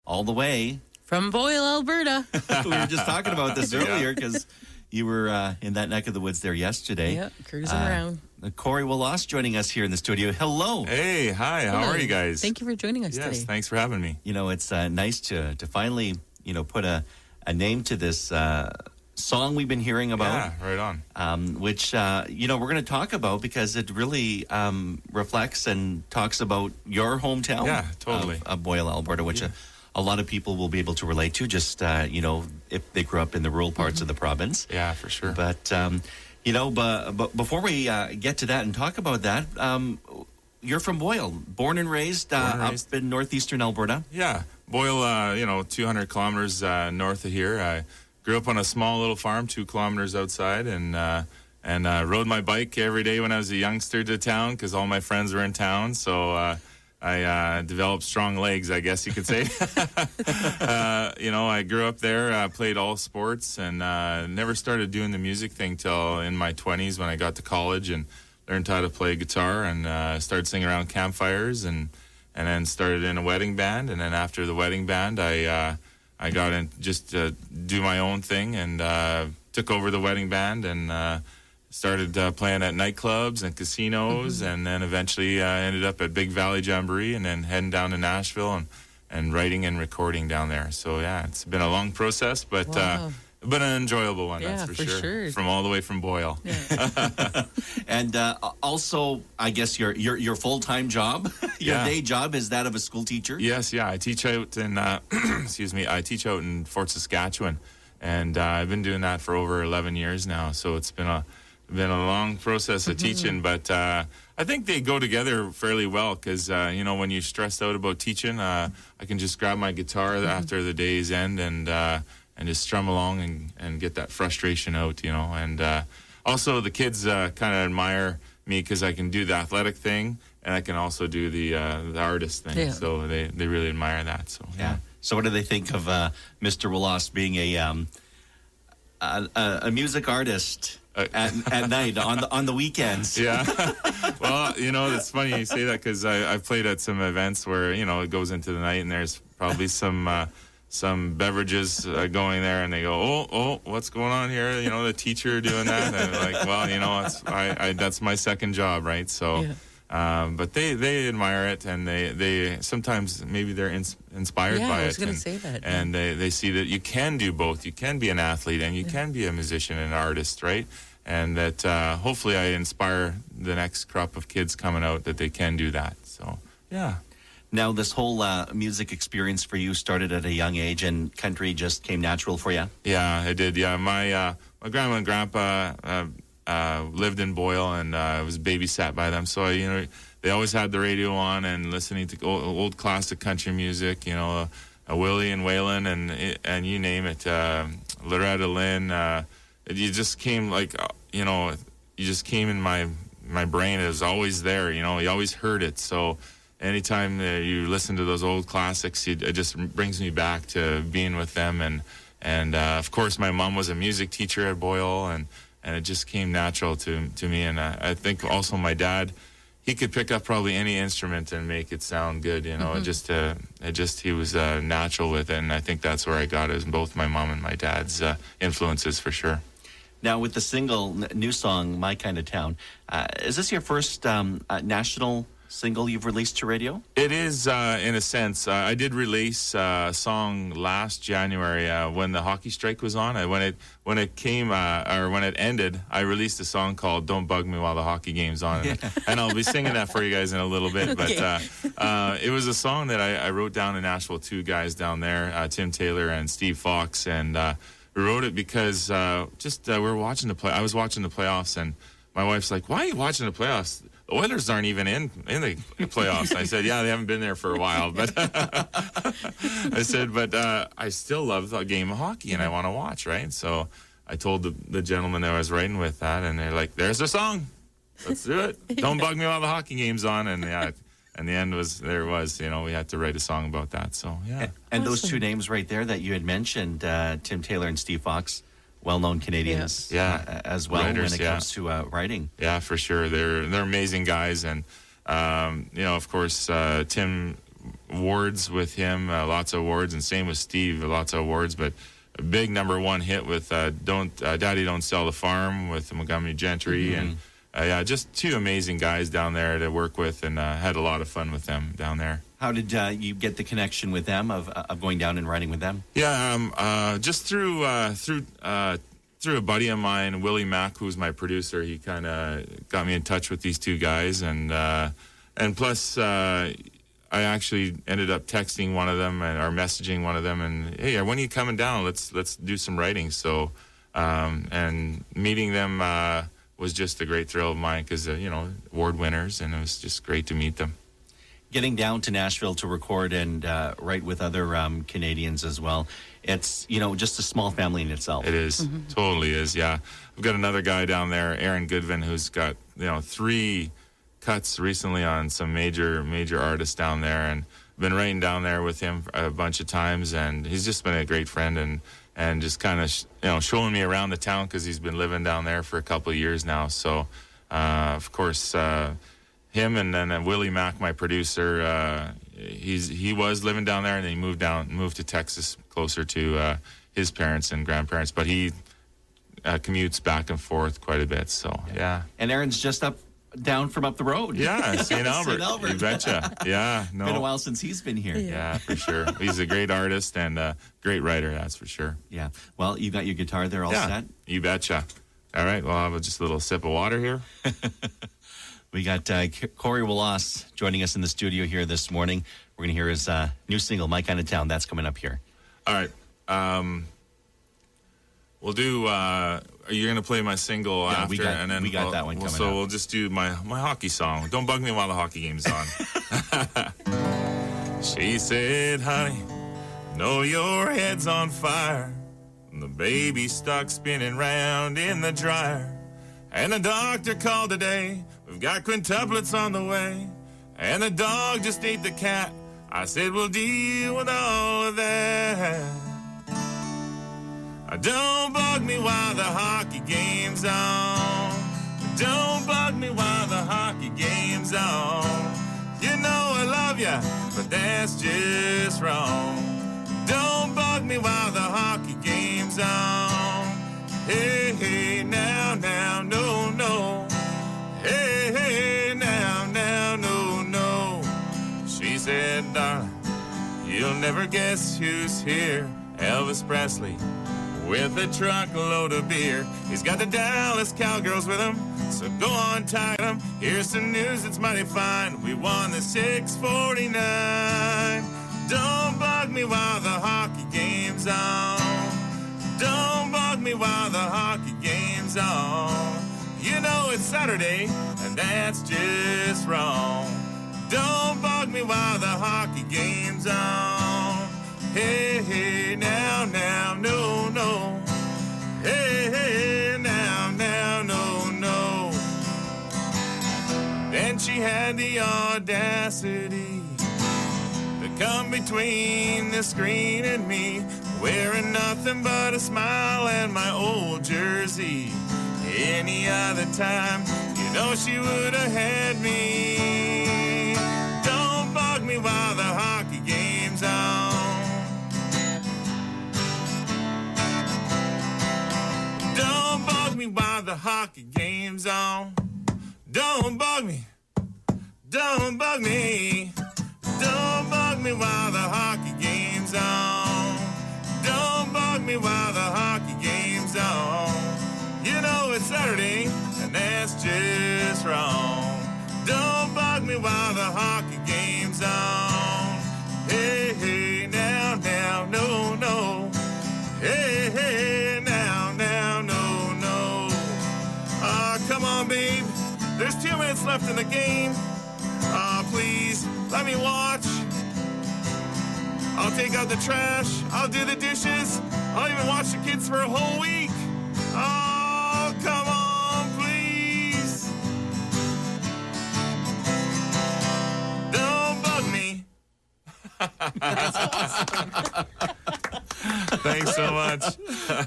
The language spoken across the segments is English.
all the way from Boyle, Alberta. We were just talking about this earlier because you were in that neck of the woods there yesterday. Yeah, cruising around. Kory Wlos joining us here in the studio. Hello. Hey, hi. How are you guys? Thank you for joining us today. Yes, thanks for having me. You know, it's nice to finally, put a name to this song we've been hearing about. Yeah, right on. Which, we're going to talk about because it really reflects and talks about your hometown. Yeah, totally. Of Boyle, Alberta, which a lot of people will be able to relate to, just, if they grew up in the rural parts of the province. Yeah, for sure. But, but before we get to that and talk about that, you're from Boyle, born and raised up in northeastern Alberta. Yeah, Boyle, 200 kilometers north of here. I grew up on a small little farm 2 kilometers outside and rode my bike every day when I was a youngster to town because all my friends were in town. So I developed strong legs, I guess you could say. I grew up there, played all sports, and never started doing the music thing till in my 20s when I got to college and learned how to play guitar and started singing around campfires and then started in a wedding band. And then after the wedding band, I got in just to do my own thing and took over the wedding band and started playing at nightclubs and casinos, and then eventually ended up at Big Valley Jamboree and then heading down to Nashville and writing and recording down there. So, yeah, it's been a long process, but an enjoyable one, that's for sure. From all the way from Boyle. Yeah. And also, I guess your full-time job, your day job is that of a school teacher? Yes, yeah. I teach out in, I teach out in Fort Saskatchewan, and I've been doing that for over 11 years now, so it's been a long process of teaching, but I think they go together fairly well because, when you're stressed out about teaching, I can just grab my guitar after the day's end and just strum along and get that frustration out, And also the kids kind of admire me because I can do the athletic thing and I can also do the artist thing. Yeah. So they really admire that. So yeah. So what do they think of Mr. Wlos being a music artist? At night, on the weekends. Yeah. Well, it's funny you say that because I've played at some events where, it goes into the night and there's probably some beverages going there and they go, oh, what's going on here? The teacher doing that. And I'm like, well, that's my second job, right? So, but they admire it and they sometimes maybe they're inspired by it. I was going to say that. And they see that you can do both. You can be an athlete and you can be a musician and an artist, right? And that hopefully I inspire the next crop of kids coming out that they can do that. So, yeah. Now, this whole music experience for you started at a young age and country just came natural for you? Yeah, it did. Yeah, my grandma and grandpa lived in Boyle and I was babysat by them. So, they always had the radio on and listening to old classic country music, Willie and Waylon and you name it, Loretta Lynn. You just came you just came in my brain. It was always there, you always heard it. So anytime you listen to those old classics, it just brings me back to being with them. And of course, my mom was a music teacher at Boyle, and it just came natural to me. And I think also my dad, he could pick up probably any instrument and make it sound good. He was natural with it. And I think that's where I got it, is both my mom and my dad's influences for sure. Now, with the single new song, My Kind of Town, is this your first national single you've released to radio? It is, in a sense. I did release a song last January when the hockey strike was on. When it ended, I released a song called "Don't Bug Me While the Hockey Game's On," and I'll be singing that for you guys in a little bit. Okay. But it was a song that I wrote down in Nashville. 2 guys down there, Tim Taylor and Steve Fox, and we wrote it because we were watching I was watching the playoffs, and my wife's like, "Why are you watching the playoffs? The Oilers aren't even in the playoffs." I said, "Yeah, they haven't been there for a while." But I said, "But I still love the game of hockey, and I want to watch, right?" So I told the gentleman that I was writing with that, and they're like, "There's the song. Let's do it. Don't bug me while the hockey game's on." And and the end was, we had to write a song about that. So, yeah. And awesome. Those 2 names right there that you had mentioned, Tim Taylor and Steve Fox, well-known Canadians as well writers, when it comes to writing. Yeah, for sure. They're amazing guys. And, of course, Tim awards with him, lots of awards, and same with Steve, lots of awards. But a big #1 hit with Daddy Don't Sell the Farm with Montgomery Gentry, and yeah, just two amazing guys down there to work with, and had a lot of fun with them down there. How did you get the connection with them of going down and writing with them? Yeah, just through a buddy of mine, Willie Mack, who's my producer. He kind of got me in touch with these two guys, and plus I actually ended up texting one of them or messaging one of them, and hey, when are you coming down? Let's do some writing. So and meeting them was just a great thrill of mine because award winners, and it was just great to meet them. Getting down to Nashville to record and write with other Canadians as well. It's, just a small family in itself. It is. Totally is, yeah. We've got another guy down there, Aaron Goodvin, who's got, 3 cuts recently on some major artists down there, and been writing down there with him a bunch of times, and he's just been a great friend and just kind of, showing me around the town because he's been living down there for a couple of years now. So, of course, him and then Willie Mack, my producer, he was living down there, and then he moved to Texas, closer to his parents and grandparents. But he commutes back and forth quite a bit. So yeah. And Aaron's just down from up the road. Yeah, St. Albert. St. Albert. You betcha. Yeah, no. Been a while since he's been here. Yeah, for sure. He's a great artist and a great writer. That's for sure. Yeah. Well, you got your guitar there all set. You betcha. All right. Well, I'll have just a little sip of water here. We got Kory Wlos joining us in the studio here this morning. We're going to hear his new single, My Kind of Town. That's coming up here. All right. We'll do, are you going to play my single after? We got that one coming up. So we'll just do my hockey song. Don't bug me while the hockey game's on. She said, honey, know your head's on fire. The baby's stuck spinning round in the dryer. And the doctor called today. We've got quintuplets on the way. And the dog just ate the cat. I said we'll deal with all of that. Don't bug me while the hockey game's on. Don't bug me while the hockey game's on. You know I love ya, but that's just wrong. Don't bug me while the hockey game's on. Hey, hey, now, no, no. Hey, hey, now, no, no. She said, darling, you'll never guess who's here. Elvis Presley with a truckload of beer. He's got the Dallas Cowgirls with him, so go on, tie them. Here's some news that's mighty fine. We won the 649. Don't bug me while the hockey game's on. Don't bug me while the hockey game's on. You know it's Saturday, and that's just wrong. Don't bug me while the hockey game's on. Hey, hey, now, no, no. Hey, hey, now, no, no. Then she had the audacity to come between the screen and me, wearing nothing but a smile and my old jersey. Any other time, you know she would have had me. Don't bug me while the hockey game's on. Don't bug me while the hockey game's on. Don't bug me. Don't bug me. Don't bug me while the hockey game's on. Don't bug me while the hockey game's on. You know it's Saturday, and that's just wrong. Don't bug me while the hockey game's on. Hey, hey, now, no, no. Hey, hey, now, no, no. Come on, babe. There's 2 minutes left in the game. Please, let me watch. I'll take out the trash. I'll do the dishes. I'll even watch the kids for a whole week. Oh, come on, please. Don't bug me. Thanks so much.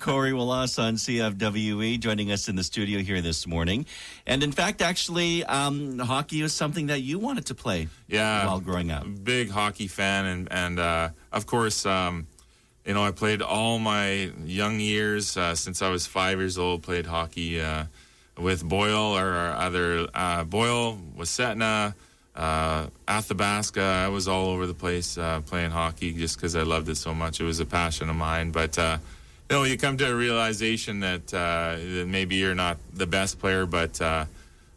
Kory Wlos on CFWE joining us in the studio here this morning. And in fact, actually, hockey was something that you wanted to play while growing up. Big hockey fan. And of course, I played all my young years since I was 5 years old, played hockey with Boyle Boyle, Wasetna, Athabasca. I was all over the place playing hockey just because I loved it so much. It was a passion of mine. But, you come to a realization that maybe you're not the best player, but,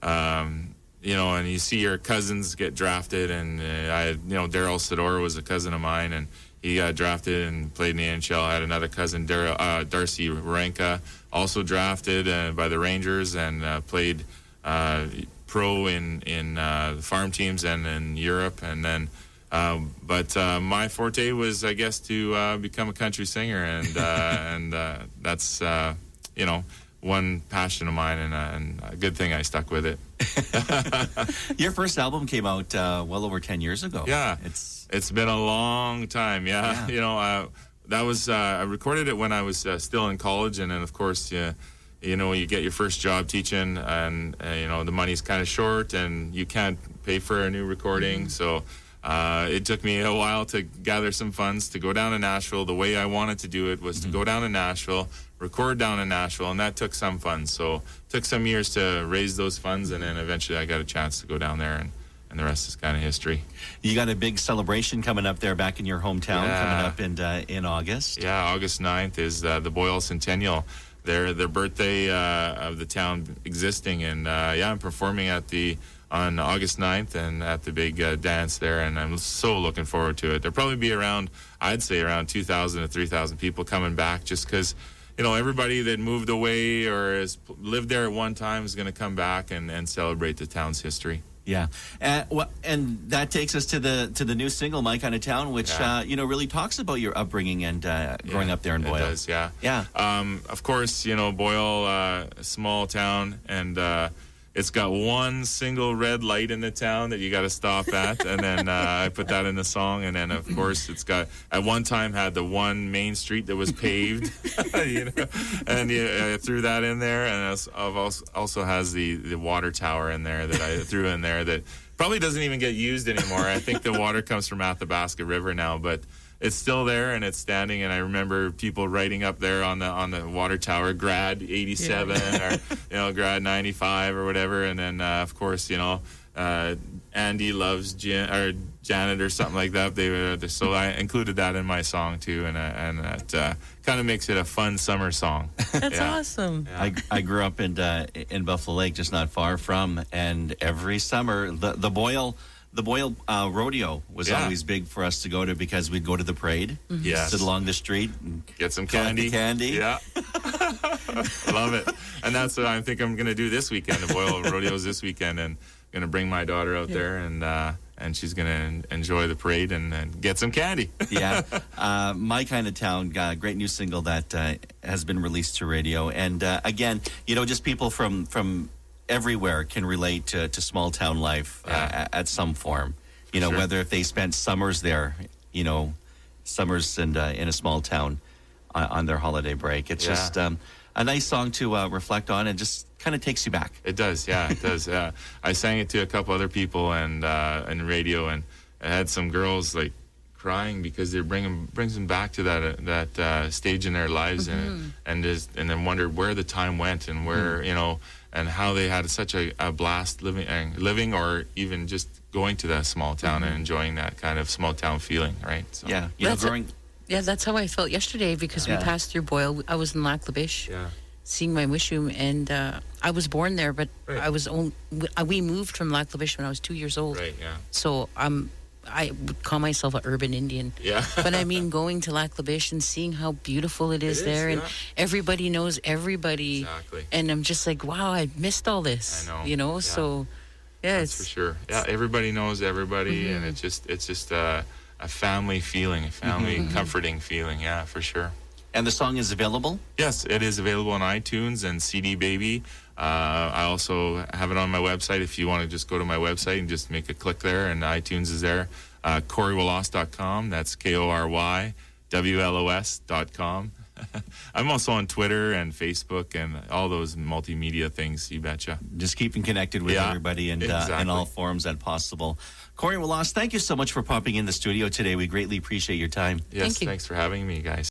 and you see your cousins get drafted. And, Daryl Sador was a cousin of mine, and he got drafted and played in the NHL. I had another cousin, Darcy Warenka, also drafted by the Rangers and played pro in the farm teams and in Europe. And then, but my forte was, I guess, to become a country singer, and that's one passion of mine, and a good thing I stuck with it. Your first album came out well over 10 years ago. Yeah, it's been a long time. Yeah. That was I recorded it when I was still in college, and then of course, you get your first job teaching, and the money's kind of short, and you can't pay for a new recording. So it took me a while to gather some funds to go down to Nashville. The way I wanted to do it was to go down to Nashville, record down in Nashville, and that took some funds. So it took some years to raise those funds, and then eventually I got a chance to go down there, and the rest is kind of history. You got a big celebration coming up there back in your hometown coming up in August. Yeah, August 9th is the Boyle Centennial. Their birthday of the town existing, and I'm performing on August 9th and at the big dance there, and I'm so looking forward to it. There'll probably be I'd say around 2,000 to 3,000 people coming back, just because everybody that moved away or has lived there at one time is going to come back and celebrate the town's history. Yeah, and that takes us to the new single, "My Kind of Town," which really talks about your upbringing and growing up there in Boyle. It does, yeah. Yeah. Of course, Boyle, a small town, and it's got one single red light in the town that you got to stop at, and then I put that in the song. And then, of course, it's got at one time had the one main street that was paved, and I threw that in there. And I've also has the water tower in there that I threw in there that probably doesn't even get used anymore. I think the water comes from Athabasca River now, but it's still there and it's standing. And I remember people writing up there on the water tower, grad 87 or grad 95 or whatever. And then of course Andy loves Janet or something like that. So I included that in my song too, and that kind of makes it a fun summer song. That's awesome. Yeah. I grew up in Buffalo Lake, just not far from, and every summer the Boyle rodeo was always big for us to go to, because we'd go to the parade, sit along the street, and get some candy. Yeah, love it. And that's what I think I'm going to do this weekend. The Boyle rodeo's this weekend, and I'm going to bring my daughter out there, and she's going to enjoy the parade and get some candy. Yeah, "My Kind of Town," great new single that has been released to radio, and again, just people from everywhere can relate to small town life at some form. Sure. Whether if they spent summers there, summers in a small town on their holiday break. It's just a nice song to reflect on, and just kind of takes you back. It does, yeah, it does. I sang it to a couple other people and radio, and I had some girls like crying because they brings them back to that stage in their lives, and then wondered where the time went and where and how they had such a blast living or even just going to that small town and enjoying that kind of small town feeling, right? So. Yeah, that's how I felt yesterday, because we passed through Boyle. I was in Lac-La-Biche, seeing my wishroom, and I was born there, but we moved from Lac-La-Biche when I was 2 years old. Right, yeah. So I would call myself an urban Indian. Yeah. But I mean, going to Lac-La-Biche and seeing how beautiful it is there, and everybody knows everybody. Exactly. And I'm just like, wow, I missed all this. I know. So that's for sure. Yeah, everybody knows everybody, and it's just a family feeling, a family comforting feeling. Yeah, for sure. And the song is available? Yes, it is available on iTunes and CD Baby. I also have it on my website. If you want to just go to my website and just make a click there, and iTunes is there. KoryWlos.com. That's KoryWlos.com. I'm also on Twitter and Facebook and all those multimedia things. You betcha. Just keeping connected with everybody and in all forums that possible. Kory Wlos, thank you so much for popping in the studio today. We greatly appreciate your time. Yes, Thank you. Thanks for having me, guys.